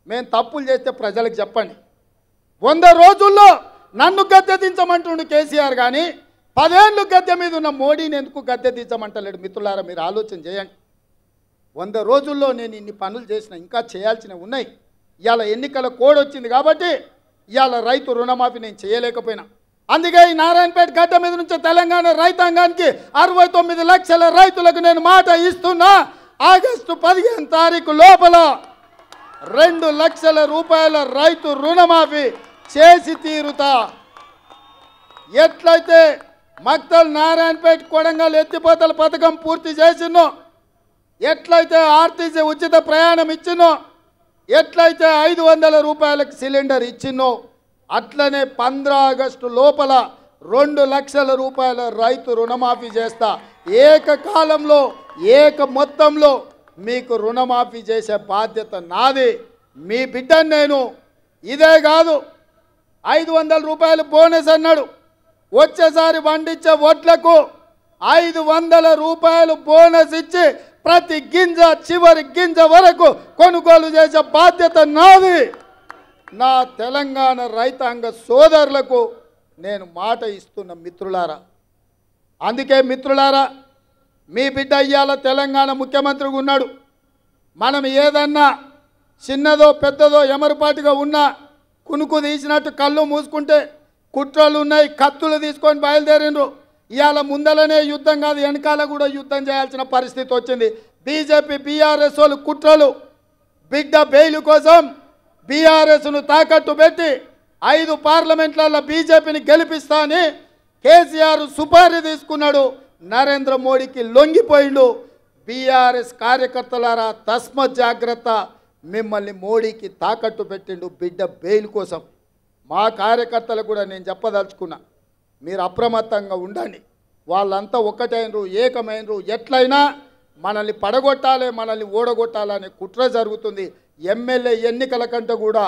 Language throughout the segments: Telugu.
మేము తప్పులు చేస్తే ప్రజలకు చెప్పండి. 100 రోజుల్లో నన్ను గద్దె దించమంటుండు కేసీఆర్ కానీ 10 ఏళ్ళు గద్దె మీద ఉన్న మోడీని ఎందుకు గద్దె దించమంటలేడు? మిత్రులారా, మీరు ఆలోచన చేయండి. 100 రోజుల్లో నేను ఇన్ని పనులు చేసిన, ఇంకా చేయాల్సినవి ఉన్నాయి. ఇవాళ ఎన్నికల కోడ్ వచ్చింది కాబట్టి ఇవాళ రైతు రుణమాఫీ నేను చేయలేకపోయినా. అందుకే ఈ నారాయణపేట గడ్డ మీద నుంచి తెలంగాణ రైతాంగానికి 69 లక్షల రైతులకు నేను మాట ఇస్తున్నా. ఆగస్టు 15 తారీఖు లోపల 2 లక్షల రూపాయల రైతు రుణమాఫీ చేసి తీరుతా. ఎట్లయితే మక్తల్ నారాయణపేట కొడంగల్ ఎత్తిపోతల పథకం పూర్తి చేసినో, ఎట్లయితే ఆర్టీసీ ఉచిత ప్రయాణం ఇచ్చినో, ఎట్లయితే 500 రూపాయలకు సిలిండర్ ఇచ్చినో, అట్లనే 15 ఆగస్టు లోపల 2 లక్షల రూపాయల రైతు రుణమాఫీ చేస్తా. ఏకకాలంలో మొత్తంలో మీకు రుణమాఫీ చేసే బాధ్యత నాది. మీ బిడ్డను నేను. ఇదే కాదు, 500 రూపాయలు బోనస్ అన్నాడు. వచ్చేసారి పండించే వడ్లకు 500 రూపాయలు బోనస్ ఇచ్చి ప్రతి గింజ చివరి గింజ వరకు కొనుగోలు చేసే బాధ్యత నాది. నా తెలంగాణ రైతాంగ సోదరులకు నేను మాట ఇస్తున్న మిత్రులారా. అందుకే మిత్రులారా, మీ బిడ్డ ఇయ్యాల తెలంగాణ ముఖ్యమంత్రిగా ఉన్నాడు. మనం ఏదన్నా చిన్నదో పెద్దదో ఎమరుపాటుగా ఉన్నా కునుకు తీసినట్టు కళ్ళు మూసుకుంటే కుట్రలు ఉన్నాయి, కత్తులు తీసుకొని బయలుదేరిండ్రు. ఇవాళ ముందలనే యుద్ధం కాదు, వెనకాల కూడా యుద్ధం చేయాల్సిన పరిస్థితి వచ్చింది. బీజేపీ బీఆర్ఎస్ వాళ్ళు కుట్రలు, బిడ్డ బెయిల్ కోసం బీఆర్ఎస్ను తాకట్టు పెట్టి 5 పార్లమెంట్లలో బీజేపీని గెలిపిస్తా అని కేసీఆర్ సుపారీ తీసుకున్నాడు. నరేంద్ర మోడీకి లొంగిపోయిండు. బీఆర్ఎస్ కార్యకర్తలారా, తస్మత్ జాగ్రత్త, మిమ్మల్ని మోడీకి తాకట్టు పెట్టిండు బిడ్డ బెయిల్ కోసం. మా కార్యకర్తలకు కూడా నేను చెప్పదలుచుకున్నా, మీరు అప్రమత్తంగా ఉండండి. వాళ్ళంతా ఒక్కటైనరు, ఏకమైనరు. ఎట్లయినా మనల్ని పడగొట్టాలి, మనల్ని ఓడగొట్టాలనే కుట్ర జరుగుతుంది. ఎమ్మెల్యే ఎన్నికల కంటే కూడా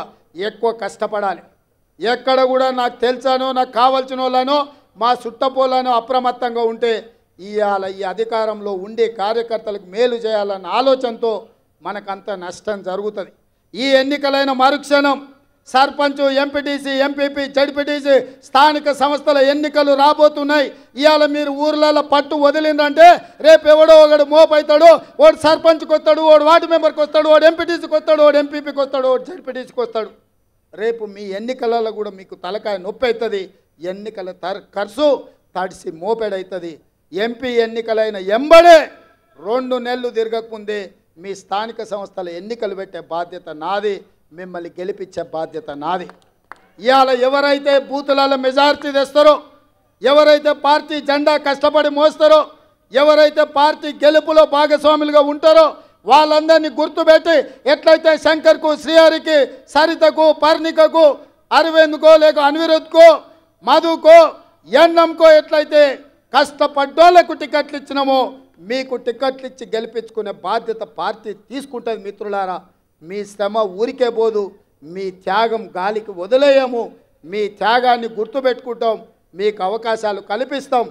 ఎక్కువ కష్టపడాలి. ఎక్కడ కూడా నాకు తెలుసానో, నాకు కావాల్సిన వాళ్ళనో, మా చుట్టపోలానో అప్రమత్తంగా ఉంటే ఇవాళ ఈ అధికారంలో ఉండే కార్యకర్తలకు మేలు చేయాలన్న ఆలోచనతో మనకంత నష్టం జరుగుతుంది. ఈ ఎన్నికలైన మరుక్షణం సర్పంచ్, ఎంపీటీసీ, ఎంపీపీ, జడ్పీటీసీ స్థానిక సంస్థల ఎన్నికలు రాబోతున్నాయి. ఇవాళ మీరు ఊర్లలో పట్టు వదిలిందంటే రేపు ఎవడో ఒకడు మోపవుతాడు. వాడు సర్పంచ్కి వస్తాడు, వాడు వార్డు మెంబర్కి వస్తాడు, వాడు ఎంపీటీసీకి వస్తాడు, వాడు ఎంపీపీకి వస్తాడు, వాడు జడ్పీటీసీకి వస్తాడు. రేపు మీ ఎన్నికలలో కూడా మీకు తలకాయ నొప్పి అవుతుంది. ఎన్నికల ఖర్చు తడిసి మోపెడవుతుంది. ఎంపీ ఎన్నికలైన ఎంబడే 2 నెలలు తిరగకముందే మీ స్థానిక సంస్థల ఎన్నికలు పెట్టే బాధ్యత నాది. మిమ్మల్ని గెలిపించే బాధ్యత నాది. ఇవాళ ఎవరైతే బూతులలో మెజారిటీ తెస్తారో, ఎవరైతే పార్టీ జెండా కష్టపడి మోస్తారో, ఎవరైతే పార్టీ గెలుపులో భాగస్వాములుగా ఉంటారో వాళ్ళందరినీ గుర్తుపెట్టి ఎట్లయితే శంకర్కు, శ్రీహరికి, సరితకు, పర్ణికకు, అరవింద్కో, లేక అనిరుద్కో, మధుకో, ఎన్నంకో ఎట్లయితే కష్టపడ్డోళ్లకు టికెట్లు ఇచ్చినామో మీకు టికెట్లు ఇచ్చి గెలిపించుకునే బాధ్యత పార్టీ తీసుకుంటుంది. మిత్రులారా, మీ శ్రమ ఊరికే పోదు, మీ త్యాగం గాలికి వదిలేయము. మీ త్యాగాన్ని గుర్తుపెట్టుకుంటాం, మీకు అవకాశాలు కల్పిస్తాం.